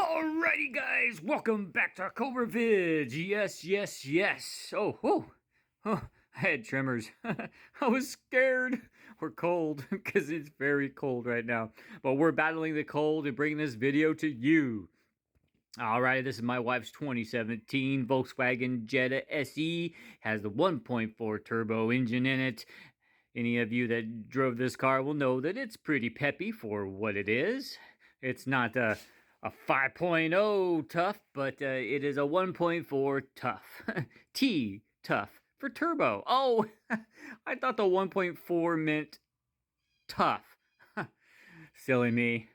Alrighty guys, welcome back to Cobra Vids. Yes. Oh, I had tremors. I was scared. We're cold because it's very cold right now. But we're battling the cold and bringing this video to you. Alright, this is my wife's 2017 Volkswagen Jetta SE. Has the 1.4 turbo engine in it. Any of you that drove this car will know that it's pretty peppy for what it is. It's not a 5.0 tough, but it is a 1.4 tough. T, tough, for turbo. Oh, I thought the 1.4 meant tough. Silly me.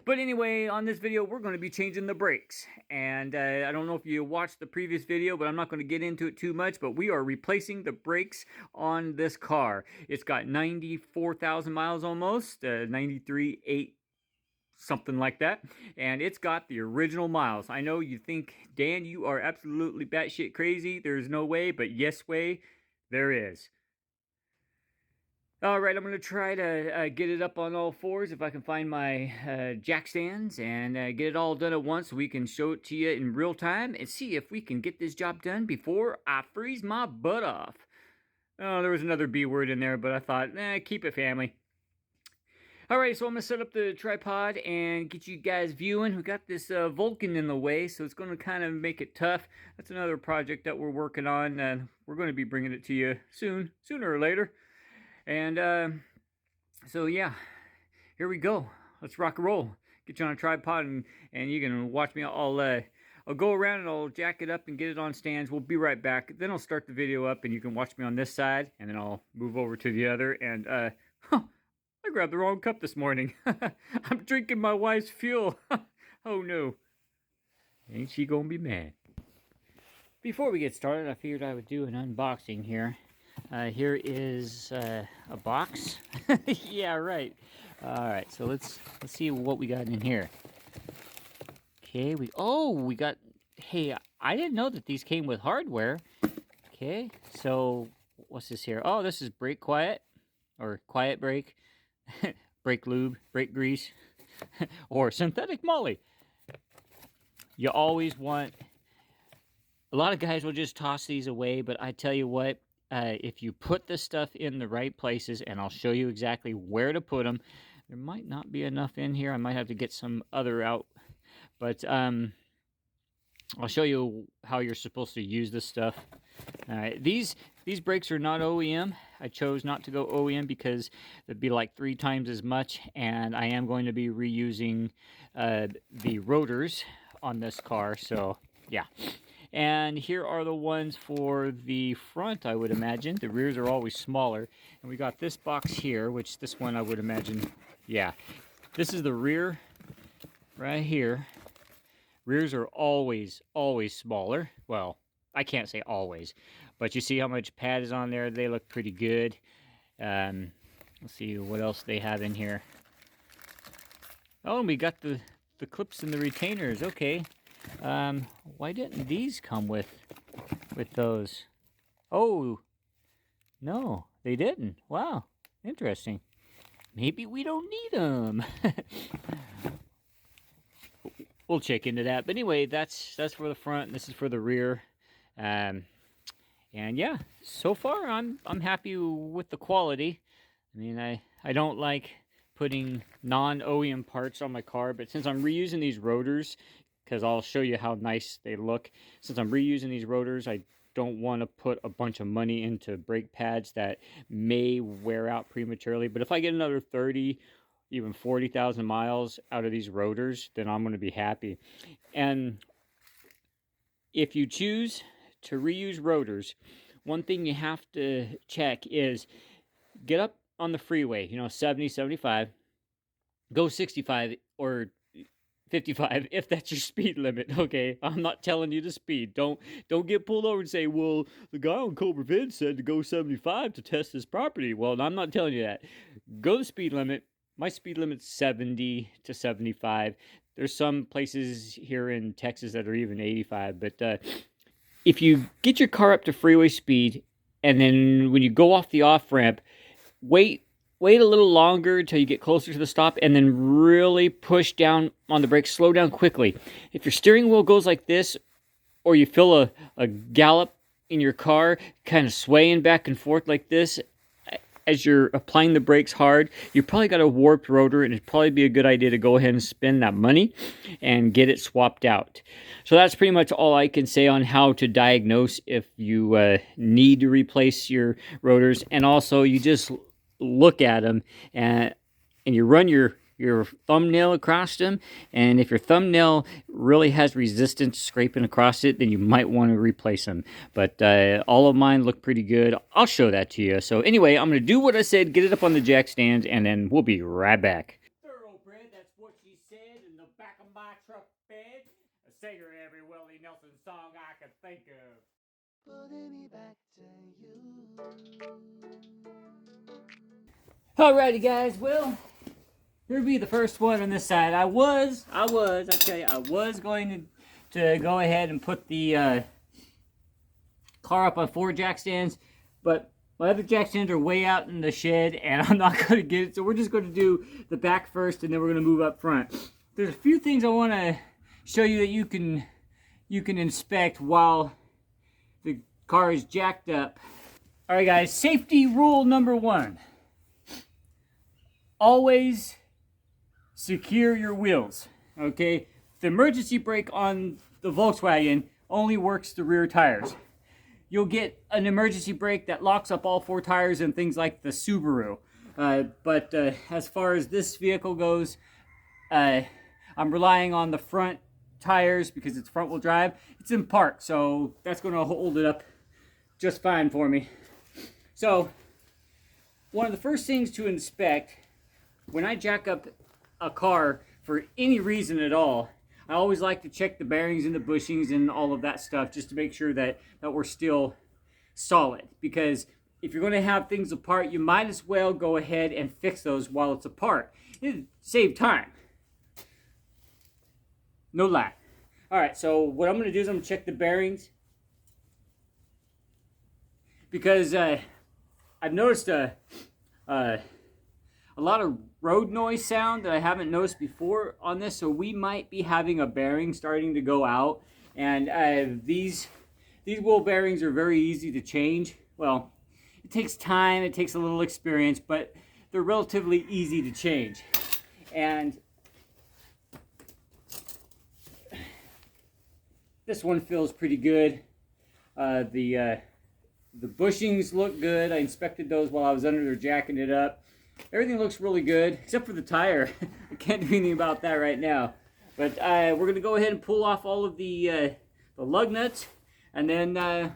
But anyway, on this video, we're going to be changing the brakes. And I don't know if you watched the previous video, but I'm not going to get into it too much. But we are replacing the brakes on this car. It's got 94,000 miles almost, 93,800. Something like that, and it's got the original miles. I know you think, Dan, you are absolutely batshit crazy. There's no way, but yes way, there is. All right, I'm going to try to get it up on all fours if I can find my jack stands and get it all done at once so we can show it to you in real time and see if we can get this job done before I freeze my butt off. Oh, there was another B word in there, but I thought, keep it family. Alright, so I'm going to set up the tripod and get you guys viewing. We got this Vulcan in the way, so it's going to kind of make it tough. That's another project that we're working on. We're going to be bringing it to you sooner or later. And so yeah, here we go. Let's rock and roll. Get you on a tripod and you can watch me. I'll go around and I'll jack it up and get it on stands. We'll be right back. Then I'll start the video up and you can watch me on this side, and then I'll move over to the other. And I grabbed the wrong cup this morning. I'm drinking my wife's fuel. Oh no. Ain't she gonna be mad? Before we get started, I figured I would do an unboxing here. Here is a box. Yeah, right. Alright, so let's see what we got in here. Okay, we got, hey, I didn't know that these came with hardware. Okay, so what's this here? Oh, this is brake quiet, or quiet brake. Brake lube, brake grease, or synthetic moly. You always want, a lot of guys will just toss these away, but I tell you what, if you put this stuff in the right places, and I'll show you exactly where to put them, there might not be enough in here. I might have to get some other out, but I'll show you how you're supposed to use this stuff. These brakes are not OEM. I chose not to go OEM because it'd be like 3 times as much, and I am going to be reusing the rotors on this car, so yeah. And here are the ones for the front, I would imagine. The rears are always smaller. And we got this box here, which this one I would imagine, yeah. This is the rear right here. Rears are always smaller. Well, I can't say always, but you see how much pad is on there? They look pretty good. Let's see what else they have in here. Oh, and we got the clips and the retainers. Okay. Why didn't these come with those? Oh, no, they didn't. Wow, interesting. Maybe we don't need them. We'll check into that. But anyway, that's for the front, and this is for the rear. And yeah, so far I'm happy with the quality. I mean, I don't like putting non-OEM parts on my car, but since I'm reusing these rotors, because I'll show you how nice they look. Since I'm reusing these rotors, I don't want to put a bunch of money into brake pads that may wear out prematurely. But if I get another 30, even 40,000 miles out of these rotors, then I'm going to be happy. And if you choose to reuse rotors, one thing you have to check is get up on the freeway, 70, 75, go 65 or 55 if that's your speed limit. Okay, I'm not telling you to speed. Don't get pulled over and say, well, the guy on Cobra Vid said to go 75 to test this property. Well, I'm not telling you that. Go the speed limit. My speed limit's 70 to 75. There's some places here in Texas that are even 85, but if you get your car up to freeway speed, and then when you go off the off-ramp, wait wait a little longer until you get closer to the stop, and then really push down on the brakes. Slow down quickly. If your steering wheel goes like this, or you feel a gallop in your car, kind of swaying back and forth like this, as you're applying the brakes hard, you probably got a warped rotor, and it'd probably be a good idea to go ahead and spend that money and get it swapped out. So that's pretty much all I can say on how to diagnose if you need to replace your rotors. And also, you just look at them and you run your thumbnail across them, and if your thumbnail really has resistance scraping across it, then you might want to replace them. But all of mine look pretty good. I'll show that to you. So anyway, I'm going to do what I said, get it up on the jack stands, and then we'll be right back. Thoroughbred, that's what she said in the back of my truck bed. A singer every Willie Nelson song I could think of. Putting me back to you. Alrighty guys, well, here'll be the first one on this side. I tell you, I was going to go ahead and put the car up on 4 jack stands, but my other jack stands are way out in the shed, and I'm not going to get it, so we're just going to do the back first, and then we're going to move up front. There's a few things I want to show you that you can inspect while the car is jacked up. Alright guys, safety rule number 1. Always secure your wheels, okay? The emergency brake on the Volkswagen only works the rear tires. You'll get an emergency brake that locks up all 4 tires and things like the Subaru. But as far as this vehicle goes, I'm relying on the front tires because it's front wheel drive. It's in park, so that's going to hold it up just fine for me. So, one of the first things to inspect when I jack up a car for any reason at all, I always like to check the bearings and the bushings and all of that stuff just to make sure that we're still solid. Because if you're going to have things apart, you might as well go ahead and fix those while it's apart. It'd save time. No lie. Alright, so what I'm going to do is I'm going to check the bearings. Because I've noticed a lot of road noise sound that I haven't noticed before on this, so we might be having a bearing starting to go out. And these wheel bearings are very easy to change. Well, it takes time, it takes a little experience, but they're relatively easy to change. And this one feels pretty good. The bushings look good. I inspected those while I was under there jacking it up. Everything looks really good, except for the tire. I can't do anything about that right now. But we're going to go ahead and pull off all of the lug nuts, and then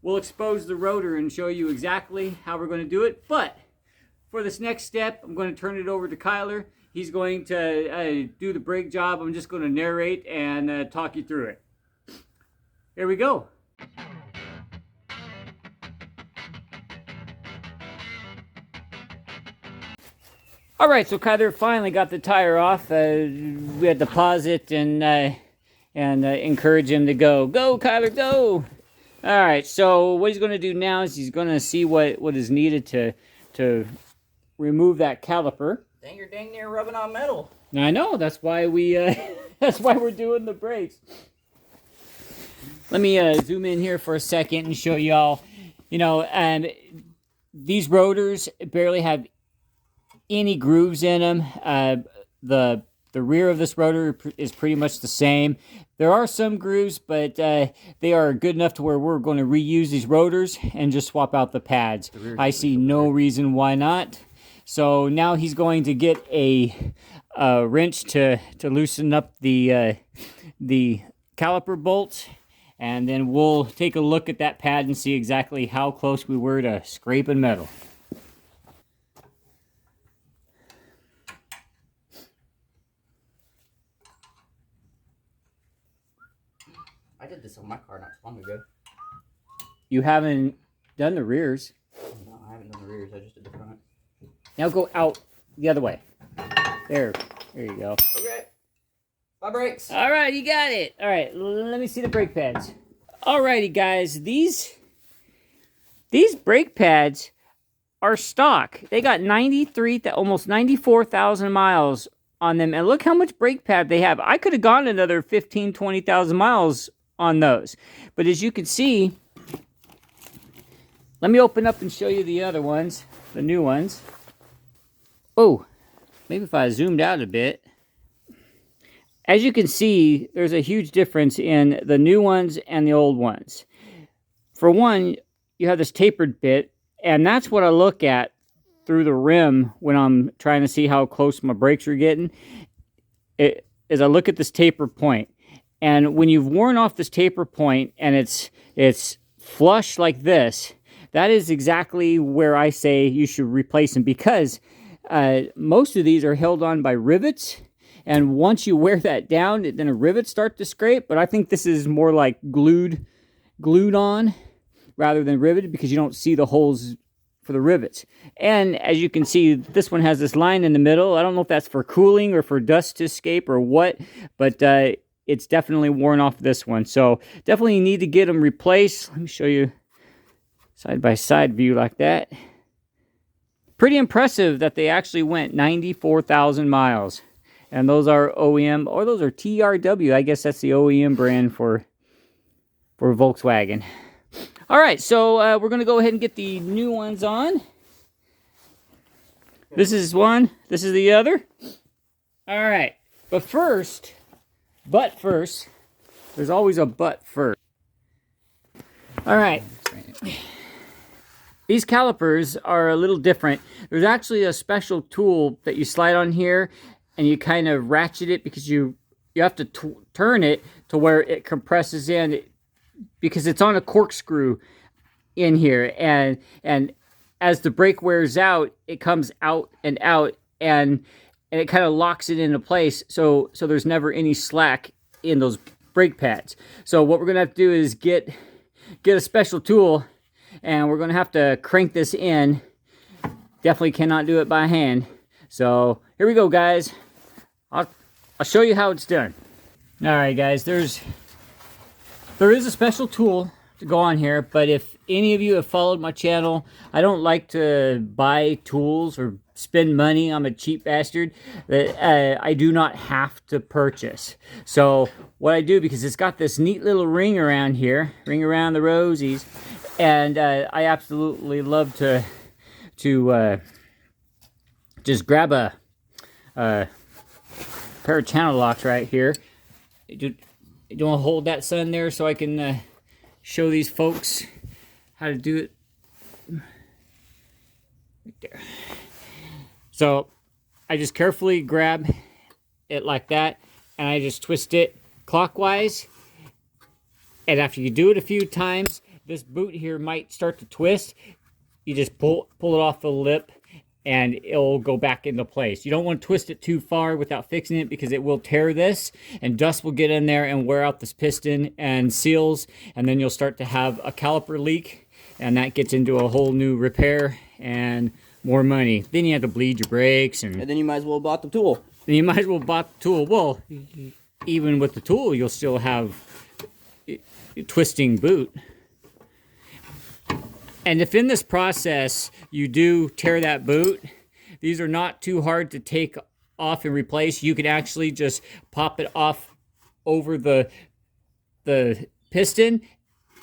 we'll expose the rotor and show you exactly how we're going to do it. But for this next step, I'm going to turn it over to Kyler. He's going to do the brake job. I'm just going to narrate and talk you through it. Here we go. All right, so Kyler finally got the tire off. We had to pause it and encourage him to go. Go, Kyler, go! All right, so what he's going to do now is he's going to see what is needed to remove that caliper. Dang, you're dang near rubbing on metal. I know, that's why that's why we're doing the brakes. Let me zoom in here for a second and show y'all. You know, and these rotors barely have any grooves in them. The rear of this rotor is pretty much the same. There are some grooves, but they are good enough to where we're going to reuse these rotors and just swap out the pads. I see no reason why not. So now he's going to get a wrench to loosen up the caliper bolts, and then we'll take a look at that pad and see exactly how close we were to scraping metal. I did this on my car not too long ago. You haven't done the rears. No, I haven't done the rears. I just did the front. Now go out the other way. There you go. Okay. My brakes. All right, you got it. All right, let me see the brake pads. All righty, guys. These brake pads are stock. They got almost 94,000 miles on them. And look how much brake pad they have. I could have gone another 15, 20,000 miles on those. But as you can see, let me open up and show you the other ones, the new ones. Oh, maybe if I zoomed out a bit. As you can see, there's a huge difference in the new ones and the old ones. For one, you have this tapered bit, and that's what I look at through the rim when I'm trying to see how close my brakes are getting. As I look at this taper point. And when you've worn off this taper point and it's flush like this, that is exactly where I say you should replace them, because most of these are held on by rivets. And once you wear that down, then a rivet start to scrape. But I think this is more like glued on rather than riveted, because you don't see the holes for the rivets. And as you can see, this one has this line in the middle. I don't know if that's for cooling or for dust to escape or what, but it's definitely worn off this one. So definitely need to get them replaced. Let me show you side-by-side view like that. Pretty impressive that they actually went 94,000 miles. And those are OEM, or those are TRW. I guess that's the OEM brand for Volkswagen. All right, so we're going to go ahead and get the new ones on. This is one. This is the other. All right. But first, there's always a but first. All right. These calipers are a little different. There's actually a special tool that you slide on here, and you kind of ratchet it, because you have to turn it to where it compresses in, because it's on a corkscrew in here, and as the brake wears out, it comes out, and it kind of locks it into place, so there's never any slack in those brake pads. So what we're gonna have to do is get a special tool, and we're gonna have to crank this in. Definitely cannot do it by hand. So here we go, guys. I'll show you how it's done. All right, guys, there is a special tool to go on here, but if any of you have followed my channel, I don't like to buy tools or spend money. I'm a cheap bastard that I do not have to purchase. So what I do, because it's got this neat little ring around here, ring around the rosies, and I absolutely love to just grab a pair of channel locks right here. You don't want to hold that sun there so I can show these folks how to do it. Right there. So I just carefully grab it like that, and I just twist it clockwise. And after you do it a few times, this boot here might start to twist. You just pull it off the lip, and it'll go back into place. You don't want to twist it too far without fixing it, because it will tear this, and dust will get in there and wear out this piston and seals, and then you'll start to have a caliper leak, and that gets into a whole new repair and more money. Then you have to bleed your brakes, and then you might as well have bought the tool. Then you might as well bought the tool. Well, even with the tool, you'll still have a twisting boot. And if in this process you do tear that boot, these are not too hard to take off and replace. You can actually just pop it off over the piston,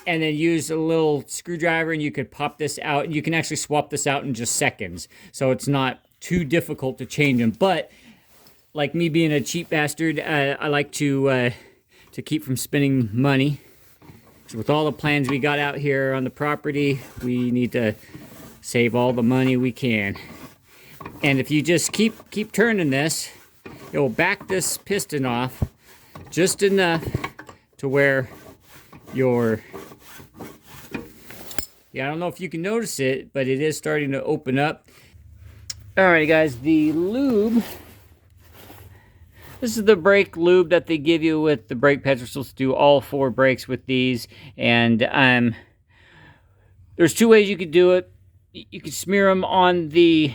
and then use a little screwdriver, and you could pop this out, and you can actually swap this out in just seconds. So it's not too difficult to change them. But like me being a cheap bastard, I like to keep from spending money. So with all the plans we got out here on the property, we need to save all the money we can. And if you just keep turning this, it will back this piston off just enough to where your... Yeah, I don't know if you can notice it, but it is starting to open up. Alrighty, guys, the lube. This is the brake lube that they give you with the brake pads. We're supposed to do all 4 brakes with these. And there's 2 ways you could do it. You could smear them on the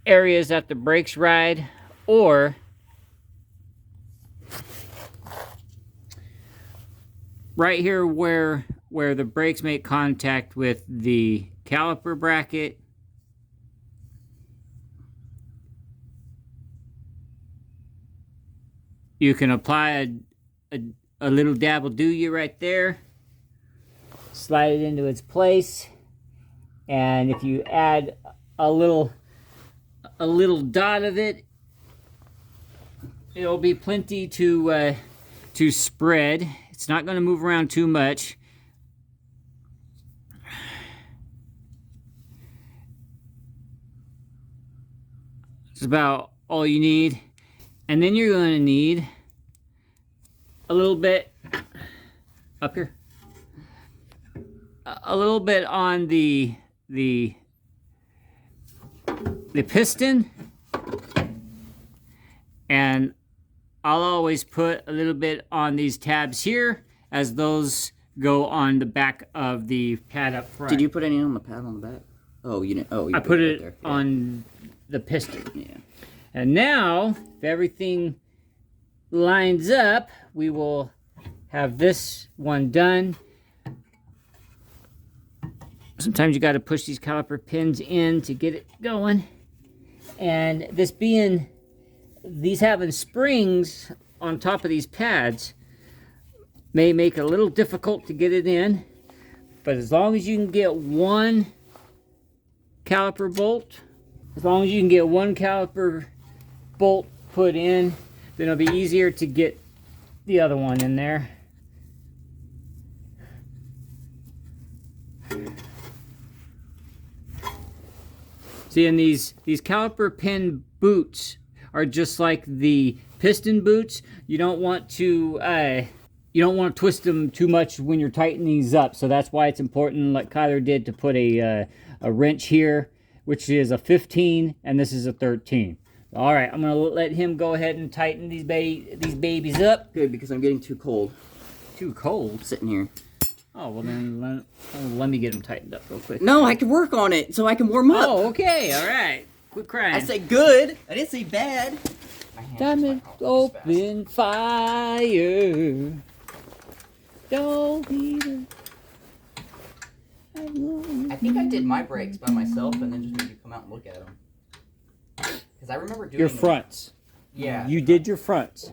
areas that the brakes ride, or right here where the brakes make contact with the caliper bracket You can apply a little dab will do you right there. Slide it into its place. And if you add a little dot of it, it'll be plenty to spread. It's not going to move around too much. It's about all you need. And then you're going to need a little bit up here. A little bit on the piston. And I'll always put a little bit on these tabs here, as those go on the back of the pad up front. Did you put any on the pad on the back? Oh, you didn't. Oh, you I put it right on the piston. Yeah. And now, if everything lines up, we will have this one done. Sometimes you got to push these caliper pins in to get it going. And this being, these having springs on top of these pads may make it a little difficult to get it in. But as long as you can get one caliper bolt, put in, then it'll be easier to get the other one in there. See, and these caliper pin boots are just like the piston boots. You don't want to twist them too much when you're tightening these up. So that's why it's important, like Kyler did, to put a wrench here, which is a 15, and this is a 13. All right, I'm gonna let him go ahead and tighten these babies up. Good, because I'm getting too cold. Too cold? Sitting here. Oh, well then let me get them tightened up real quick. No, I can work on it so I can warm up. Oh, okay, all right. Quit crying. I said good. I didn't say bad. Diamond open fire. Don't be I think I did my brakes by myself and then just made you come out and look at them. Because I remember doing your fronts. Yeah. You did your fronts.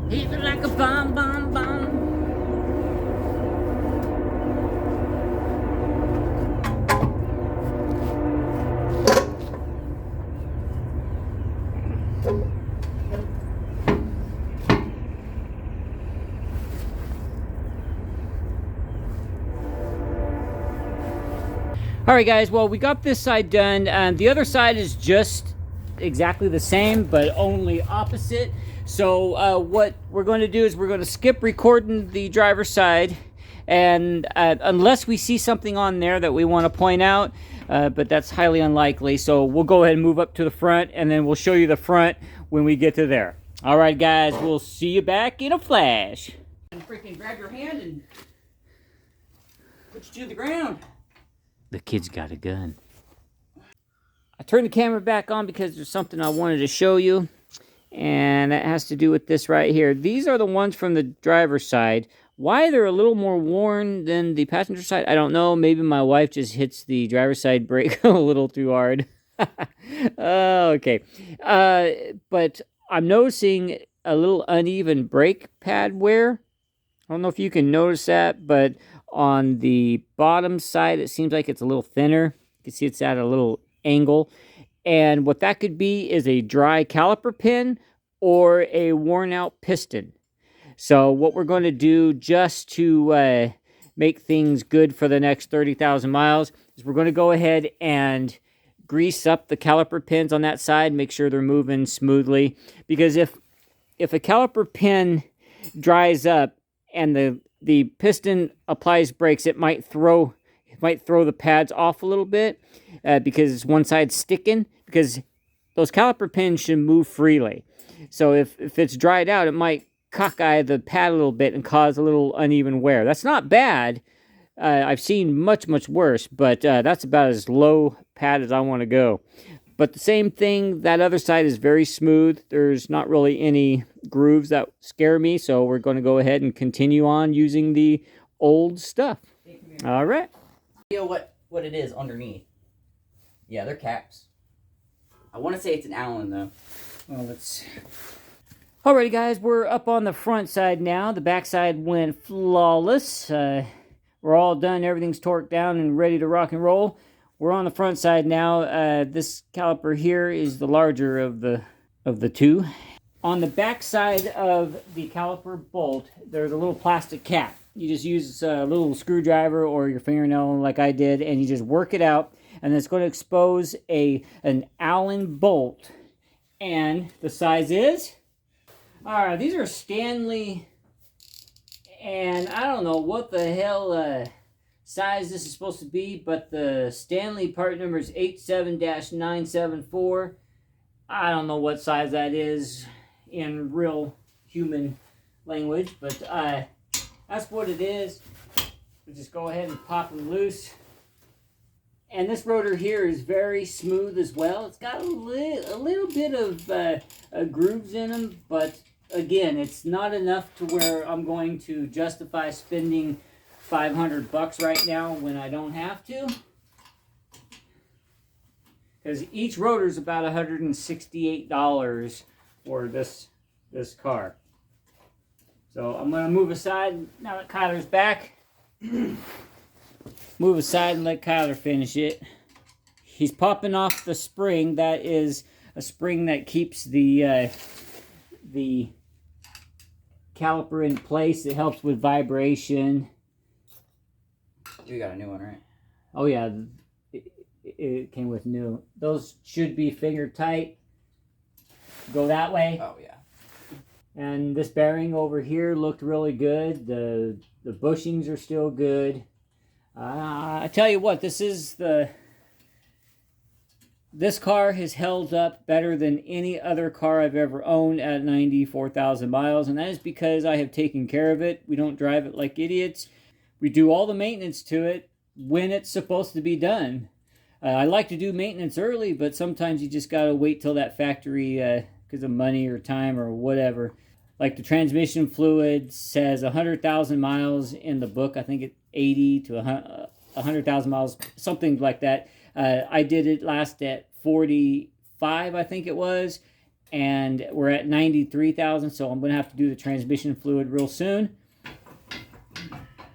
Hit me like a bomb, bomb, bomb. All right, guys, well, we got this side done. The other side is just exactly the same, but only opposite. So what we're going to do is we're going to skip recording the driver's side, and unless we see something on there that we want to point out, but that's highly unlikely. So we'll go ahead and move up to the front, and then we'll show you the front when we get to there. All right, guys, we'll see you back in a flash. And freaking grab your hand and put you to the ground. The kid's got a gun. I turned the camera back on because there's something I wanted to show you, and that has to do with this right here. These are the ones from the driver's side. Why they're a little more worn than the passenger side, I don't know. Maybe my wife just hits the driver's side brake a little too hard. Okay. But I'm noticing a little uneven brake pad wear. I don't know if you can notice that, but on the bottom side, it seems like it's a little thinner. You can see it's at a little angle. And what that could be is a dry caliper pin or a worn out piston. So what we're going to do just to make things good for the next 30,000 miles is we're going to go ahead and grease up the caliper pins on that side, make sure they're moving smoothly. Because if a caliper pin dries up and the piston applies brakes, it might throw the pads off a little bit because one side's sticking, because those caliper pins should move freely. So if it's dried out, it might cockeye the pad a little bit and cause a little uneven wear. That's not bad. I've seen much, much worse, but that's about as low pad as I want to go. But the same thing, that other side is very smooth. There's not really any grooves that scare me, so we're going to go ahead and continue on using the old stuff. All right. You know what it is underneath. Yeah, they're caps. I want to say it's an Allen, though. Well, let's... Alrighty, guys, we're up on the front side now. The back side went flawless. We're all done. Everything's torqued down and ready to rock and roll. We're on the front side now. This caliper here is the larger of the two. On the back side of the caliper bolt, there's a little plastic cap. You just use a little screwdriver or your fingernail like I did, and you just work it out, and it's going to expose an Allen bolt. And the size is... Alright, these are Stanley, and I don't know what the hell size this is supposed to be, but the Stanley part number is 87-974. I don't know what size that is in real human language, but that's what it is. We'll just go ahead and pop them loose. And this rotor here is very smooth as well. It's got a little bit of grooves in them, but again, it's not enough to where I'm going to justify spending $500 right now when I don't have to. Because each rotor is about $168 for this car. So I'm going to move aside now that Kyler's back. Move aside and let Kyler finish it. He's popping off the spring. That is a spring that keeps the caliper in place. It helps with vibration. You got a new one, right? Oh yeah, it came with new. Those should be finger tight. Go that way. Oh yeah. And this bearing over here looked really good. The bushings are still good. I tell you what, this car has held up better than any other car I've ever owned at 94,000 miles, and that is because I have taken care of it. We don't drive it like idiots. We do all the maintenance to it when it's supposed to be done. I like to do maintenance early, but sometimes you just gotta wait till that factory because of money or time or whatever. Like the transmission fluid says 100,000 miles in the book. I think it's 80 to 100,000 miles, something like that. I did it last at 45, I think it was, and we're at 93,000, so I'm going to have to do the transmission fluid real soon.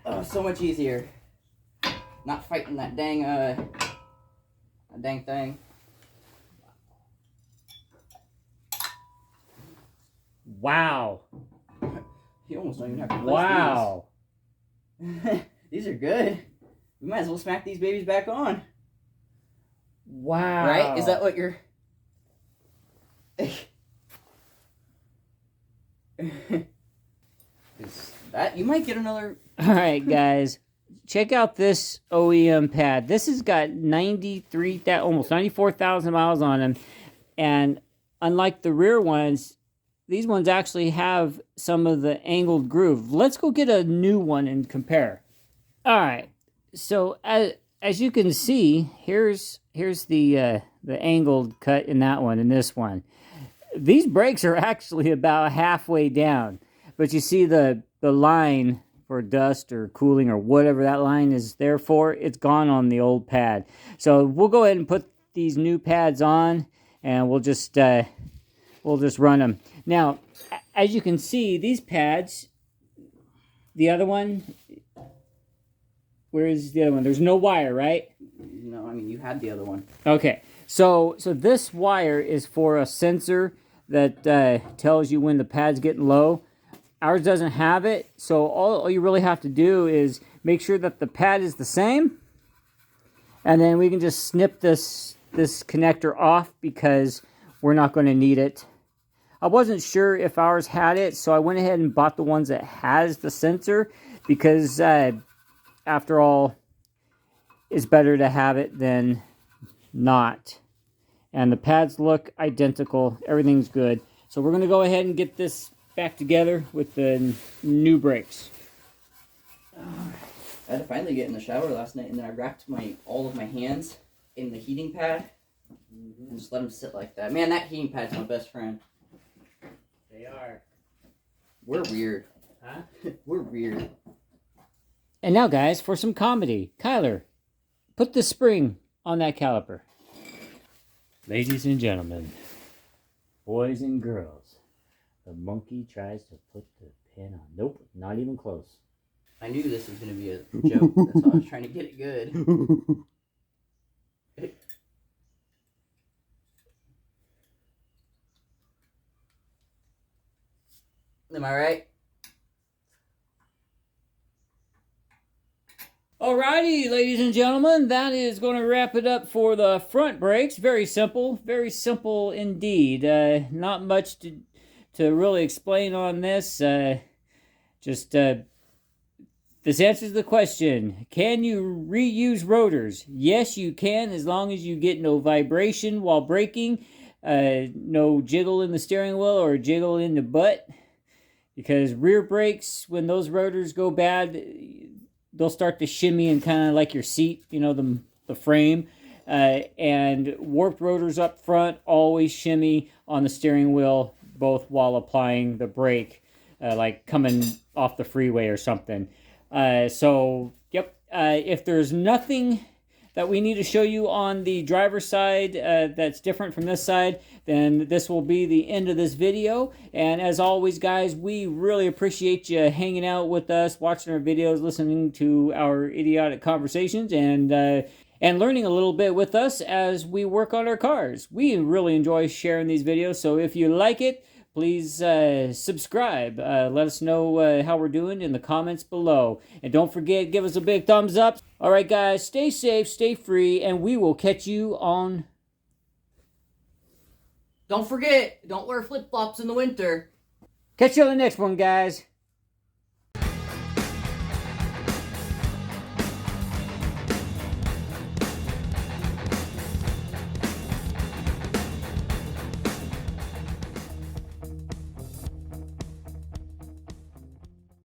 Oh, so much easier. Not fighting that dang thing. Wow. You almost don't even have to place Wow. these. These are good. We might as well smack these babies back on. Wow. Right? Is that what you're... Is that... You might get another... Alright, guys. Check out this OEM pad. This has got almost 94,000 miles on them. And unlike the rear ones, these ones actually have some of the angled groove. Let's go get a new one and compare. Alright. So as you can see, here's the angled cut in that one and this one. These brakes are actually about halfway down, but you see the line for dust or cooling or whatever that line is there for, it's gone on the old pad. So we'll go ahead and put these new pads on, and we'll just run them. Now, as you can see, these pads, the other one, where is the other one? There's no wire, right? No, I mean, you had the other one. Okay, so this wire is for a sensor that tells you when the pad's getting low. Ours doesn't have it, so all you really have to do is make sure that the pad is the same, and then we can just snip this connector off because we're not going to need it. I wasn't sure if ours had it, so I went ahead and bought the ones that has the sensor because after all, it's better to have it than not. And the pads look identical. Everything's good. So we're going to go ahead and get this back together with the new brakes. I had to finally get in the shower last night, and then I wrapped all of my hands in the heating pad And just let them sit like that. Man, that heating pad's my best friend. They are. We're weird. Huh? We're weird. And now, guys, for some comedy. Kyler, put the spring on that caliper. Ladies and gentlemen, boys and girls, the monkey tries to put the pin on. Nope, not even close. I knew this was going to be a joke. That's why I was trying to get it good. Am I right? Alrighty, ladies and gentlemen, that is going to wrap it up for the front brakes. Very simple indeed. Not much to really explain on this. This answers the question, can you reuse rotors? Yes, you can, as long as you get no vibration while braking, no jiggle in the steering wheel or jiggle in the butt. Because rear brakes, when those rotors go bad, they'll start to shimmy and kind of like your seat, you know, the frame. And warped rotors up front always shimmy on the steering wheel, both while applying the brake, like coming off the freeway or something. If there's nothing that we need to show you on the driver's side that's different from this side, then this will be the end of this video. And as always, guys, we really appreciate you hanging out with us, watching our videos, listening to our idiotic conversations, and learning a little bit with us as we work on our cars. We really enjoy sharing these videos, so if you like it, please subscribe. Let us know how we're doing in the comments below. And don't forget, give us a big thumbs up. All right, guys, stay safe, stay free, and we will catch you on... Don't forget, don't wear flip-flops in the winter. Catch you on the next one, guys.